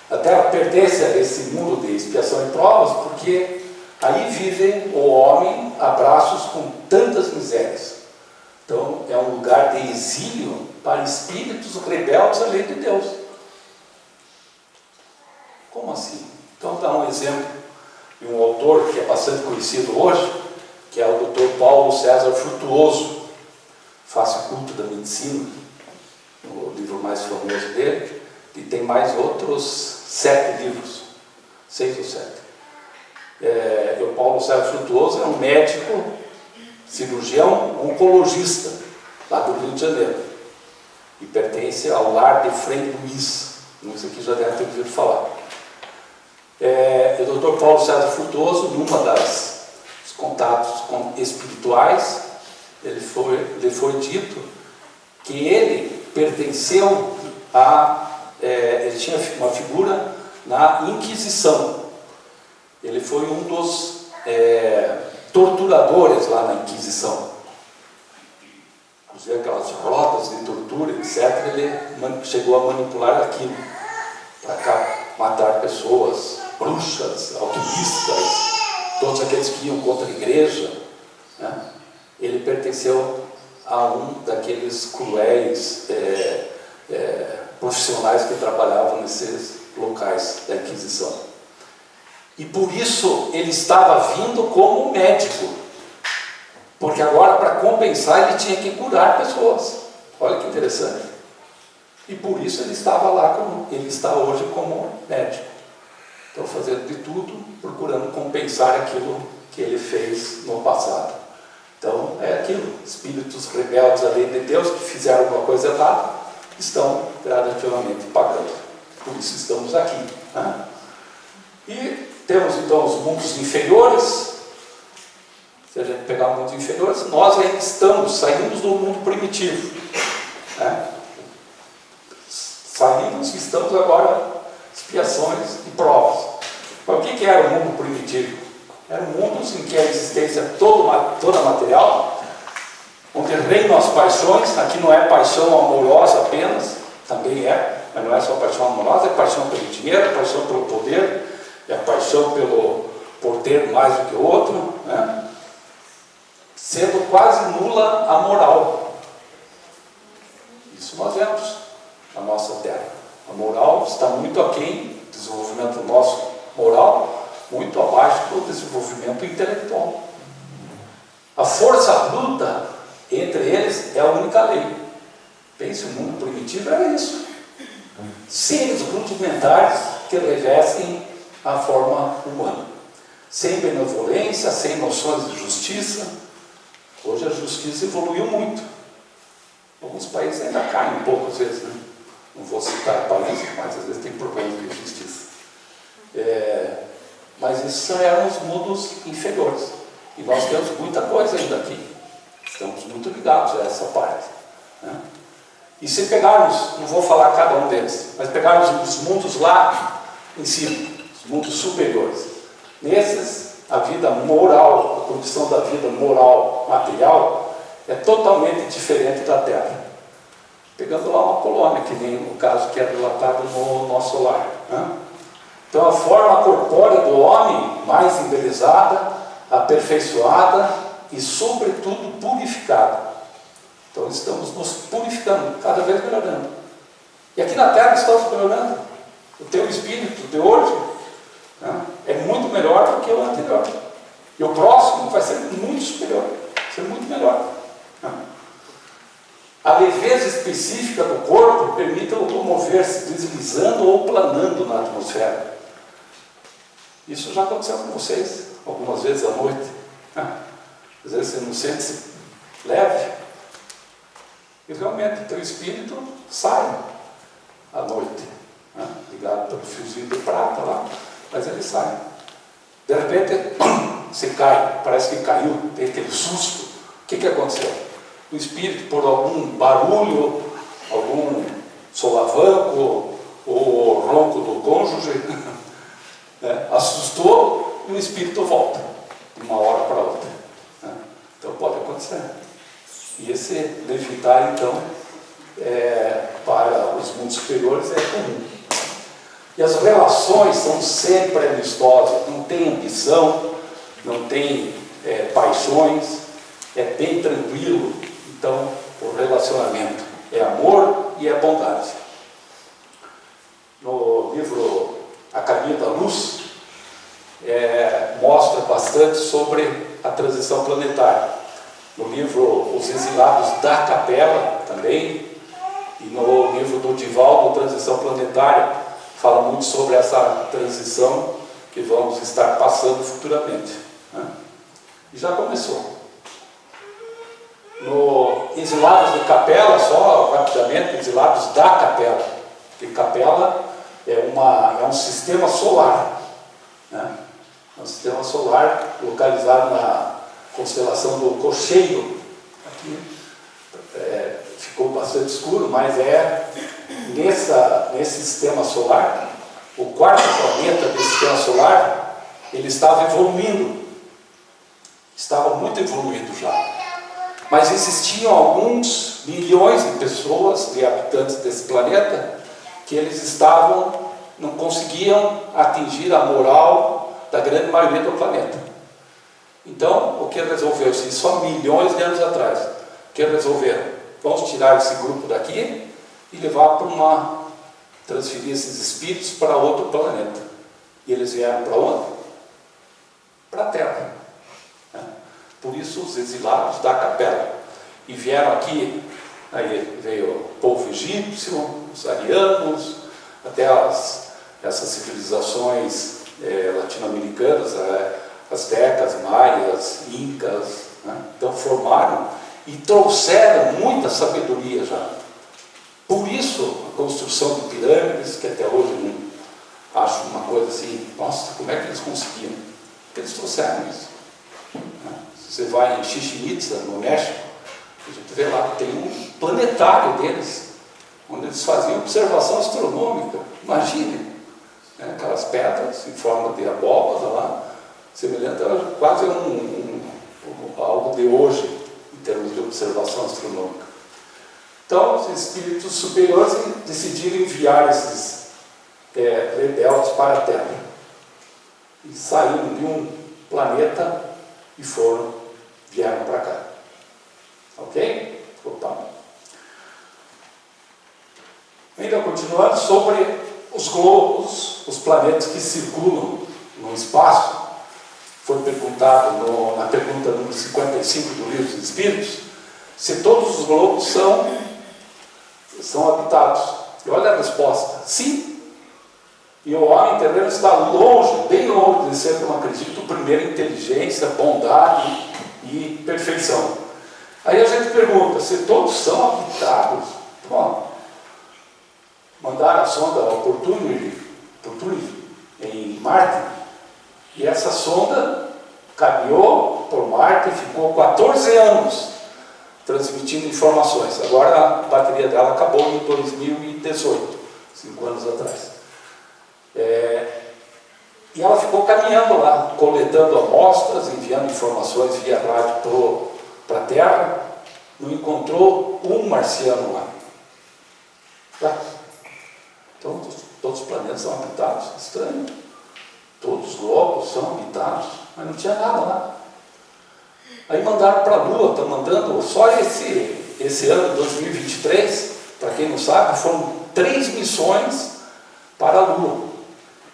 A Terra pertence a esse mundo de expiação e provas, porque aí vive o homem a braços com tantas misérias. Então é um lugar de exílio para espíritos rebeldes à lei de Deus. Como assim? Então vou dar um exemplo de um autor que é bastante conhecido hoje, que é o Dr. Paulo César Frutuoso, Face Culto da Medicina, o livro mais famoso dele, e tem mais outros 7 livros, 6 ou 7. O Paulo César Frutuoso é um médico, cirurgião, oncologista, lá do Rio de Janeiro, e pertence ao lar de Frei Luiz. Muitos aqui já devem ter ouvido falar. O Dr. Paulo César Frutuoso, numa dos contatos espirituais, lhe foi dito que ele pertenceu ele tinha uma figura na Inquisição. Ele foi um dos torturadores lá na Inquisição. Inclusive aquelas rodas de tortura, etc., ele chegou a manipular aquilo para matar pessoas, bruxas, alquimistas, todos aqueles que iam contra a igreja, né? Ele pertenceu a um daqueles cruéis profissionais que trabalhavam nesses locais da Inquisição. E por isso ele estava vindo como médico, porque agora, para compensar, ele tinha que curar pessoas. Olha que interessante. E por isso ele estava lá, ele está hoje como médico. Então, fazendo de tudo, procurando compensar aquilo que ele fez no passado. Então, é aquilo, espíritos rebeldes à lei de Deus, que fizeram alguma coisa errada, estão gradativamente pagando. Por isso estamos aqui, né? E temos então os mundos inferiores. Se a gente pegar mundos inferiores, nós ainda saímos do mundo primitivo, né? Saímos e estamos agora expiações e provas. Mas o que era o mundo primitivo? Eram mundos em que a existência toda material, onde reinam as paixões. Aqui não é paixão amorosa apenas, também é, mas não é só paixão amorosa, é paixão pelo dinheiro, é paixão pelo poder, é paixão por ter mais do que o outro, né? Sendo quase nula a moral. Isso nós vemos na nossa Terra. A moral está muito aquém do desenvolvimento nosso moral, muito abaixo do desenvolvimento intelectual. A força bruta entre eles é a única lei. Pense, o mundo primitivo era isso. Seres rudimentares que revestem a forma humana. Sem benevolência, sem noções de justiça. Hoje a justiça evoluiu muito. Alguns países ainda caem um pouco às vezes, né? Não vou citar países, mas às vezes tem problemas de justiça. Mas esses eram os mundos inferiores. E nós temos muita coisa ainda aqui. Estamos muito ligados a essa parte, né? E se pegarmos, não vou falar cada um deles, mas pegarmos os mundos lá em cima, os mundos superiores. Nesses, a vida moral, a condição da vida moral, material, é totalmente diferente da Terra. Pegando lá uma colônia, que nem o caso que é relatado no nosso lar, né? Então a forma corpórea do homem, mais embelezada, aperfeiçoada e sobretudo purificada. Então estamos nos purificando, cada vez melhorando. E aqui na Terra estamos melhorando. O teu espírito de hoje, né, é muito melhor do que o anterior. E o próximo vai ser muito superior, vai ser muito melhor, né? A leveza específica do corpo permite locomover-se deslizando ou planando na atmosfera. Isso já aconteceu com vocês algumas vezes à noite, né? Às vezes você não sente-se leve. E realmente, teu espírito sai à noite, né? Ligado pelo fiozinho de prata lá, mas ele sai. De repente, você cai, parece que caiu, tem aquele susto. O que aconteceu? O espírito, por algum barulho, algum solavanco ou ronco do cônjuge, né, assustou e o espírito volta de uma hora para outra, né? Então pode acontecer. E esse levitar, então, para os mundos superiores é comum. E as relações são sempre amistosas, não tem ambição, não tem paixões, é bem tranquilo. Então, o relacionamento é amor e é bondade. No livro A Caminho da Luz, mostra bastante sobre a transição planetária. No livro Os Exilados da Capela, também, e no livro do Divaldo, Transição Planetária, fala muito sobre essa transição que vamos estar passando futuramente, né? E já começou. No Exilados de Capela, só rapidamente, Exilados da Capela, porque Capela é um sistema solar, né? É um sistema solar localizado na constelação do Cocheiro. Aqui ficou bastante escuro, mas nesse sistema solar, o quarto planeta desse sistema solar, ele estava evoluindo, estava muito evoluído já. Mas existiam alguns milhões de pessoas, de habitantes desse planeta, que eles não conseguiam atingir a moral da grande maioria do planeta. Então, o que resolveu-se? Isso há milhões de anos atrás. O que resolveram? Vamos tirar esse grupo daqui e levar transferir esses espíritos para outro planeta. E eles vieram para onde? Para a Terra. Por isso os exilados da Capela. E vieram aqui, aí veio o povo egípcio, os arianos, até essas civilizações latino-americanas, astecas, maias, incas, né? Então formaram e trouxeram muita sabedoria já. Por isso a construção de pirâmides, que até hoje não acho uma coisa assim, nossa, como é que eles conseguiram? Porque eles trouxeram isso. Você vai em Chichén Itzá, no México, a gente vê lá, tem um planetário deles, onde eles faziam observação astronômica. Imagine, né, aquelas pedras em forma de abóbada lá, semelhante a quase algo de hoje, em termos de observação astronômica. Então, os espíritos superiores decidiram enviar esses rebeldes para a Terra. E saíram de um planeta e vieram para cá. Ok? Opa. Ainda continuando sobre os globos, os planetas que circulam no espaço. Foi perguntado na pergunta número 55 do Livro dos Espíritos, se todos os globos são habitados. E olha a resposta: sim. E o homem terreno está longe, bem longe de ser, como acredito, primeiro inteligência, bondade e perfeição. Aí a gente pergunta, se todos são habitados, bom, mandaram a sonda Opportunity em Marte, e essa sonda caminhou por Marte e ficou 14 anos transmitindo informações. Agora a bateria dela acabou em 2018, 5 anos atrás. E ela ficou caminhando lá, coletando amostras, enviando informações via rádio para a Terra. Não encontrou um marciano lá. Então, todos os planetas são habitados. Estranho. Todos os globos são habitados, mas não tinha nada lá. Aí mandaram para a Lua, estão mandando só esse ano, 2023, para quem não sabe, foram 3 missões para a Lua.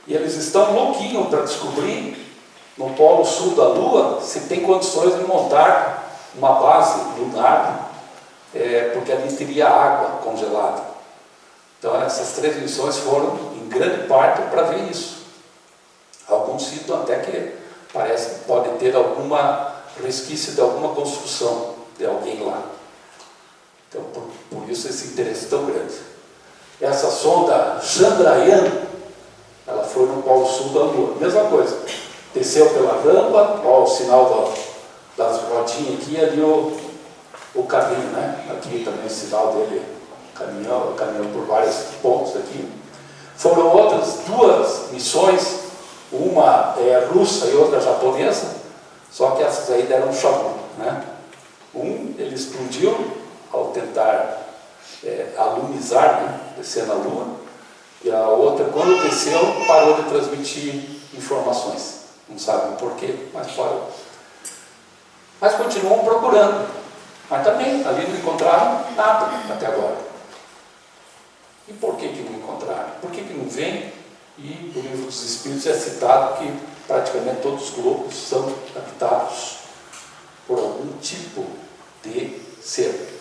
E eles estão louquinhos para descobrir, no polo sul da Lua, se tem condições de montar uma base lunar, porque ali teria água congelada. Então essas 3 missões foram, em grande parte, para ver isso. Alguns citam até que parece que pode ter alguma resquício de alguma construção de alguém lá. Então, por Por isso esse interesse tão grande. Essa sonda Chandrayaan, ela foi no Polo Sul da Lua. Mesma coisa. Desceu pela rampa, ó, o sinal das rodinhas aqui, ali o caminho, né? Aqui também o sinal dele, caminhando por vários pontos aqui. Foram outras 2 missões, uma russa e outra japonesa, só que essas aí deram um chabu, né? Ele explodiu ao tentar alunizar, né? Descer na Lua, e a outra, quando desceu, parou de transmitir informações. Não sabem porquê, mas parou. Mas continuam procurando. Mas também ali não encontraram nada até agora. E por que não encontraram? Por que não vem? E no Livro dos Espíritos é citado que praticamente todos os globos são habitados por algum tipo de ser.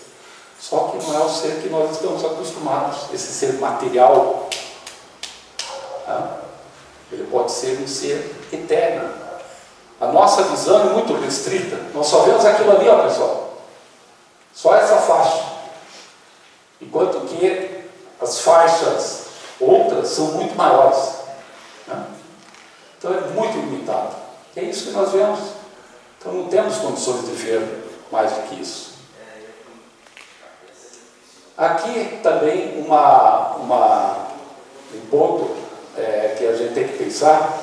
Só que não é o ser que nós estamos acostumados, esse ser material. Tá? Ele pode ser um ser eterno. A nossa visão é muito restrita. Nós só vemos aquilo ali, ó, pessoal. Só essa faixa. Enquanto que as faixas outras são muito maiores. Né? Então é muito limitado. É isso que nós vemos. Então não temos condições de ver mais do que isso. Aqui também um ponto que a gente tem que pensar,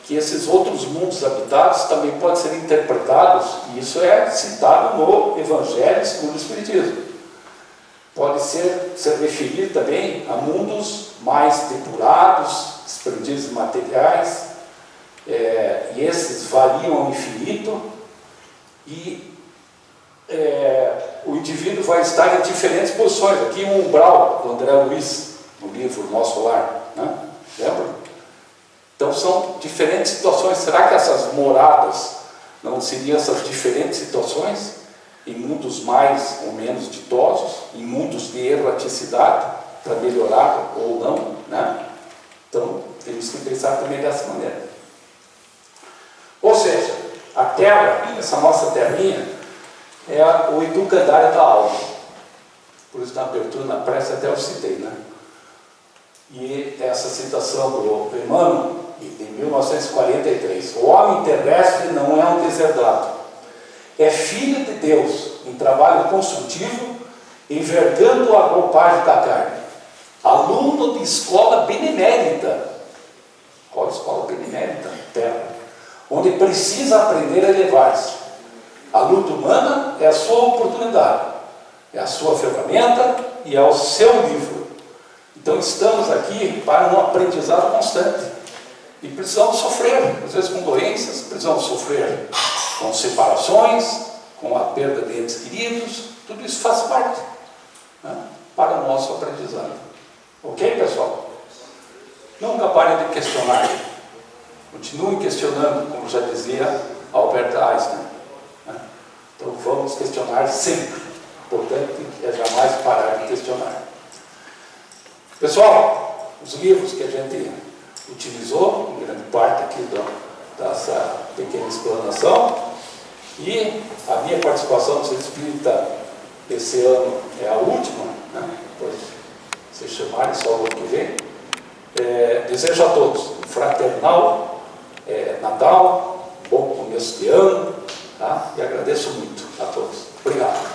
que esses outros mundos habitados também podem ser interpretados, e isso é citado no Evangelho segundo o Espiritismo. Pode ser referido também a mundos mais depurados, desprendidos de materiais, e esses variam ao infinito, e o indivíduo vai estar em diferentes posições. Aqui um umbral do André Luiz, no livro Nosso Lar, né? Lembra? Então são diferentes situações. Será que essas moradas não seriam essas diferentes situações? Em mundos mais ou menos ditosos, em mundos de erraticidade, para melhorar ou não, né? Então temos que pensar também dessa maneira. Ou seja, a Terra, essa nossa terrinha, é o educandário da alma. Por isso na abertura, na prece, até eu citei, né? E essa citação do Emmanuel, de 1943: o homem terrestre não é um deserdado, é filho de Deus, em trabalho construtivo, envergando a roupagem da carne, aluno de escola benemérita, qual escola benemérita? Terra, onde precisa aprender a elevar-se. A luta humana é a sua oportunidade, é a sua ferramenta e é o seu livro. Então estamos aqui para um aprendizado constante. E precisamos sofrer, às vezes com doenças, precisamos sofrer com separações, com a perda de entes queridos, tudo isso faz parte, né, para o nosso aprendizado. Ok, pessoal? Nunca parem de questionar. Continuem questionando, como já dizia Albert Einstein. Né? Então vamos questionar sempre. Importante é jamais parar de questionar. Pessoal, os livros que a gente utilizou, em grande parte aqui dessa pequena explanação, e a minha participação no Centro Espírita esse ano é a última, né? Depois vocês chamarem só o ano que vem. Desejo a todos um fraternal Natal, bom começo de ano, tá? E agradeço muito a todos. Obrigado.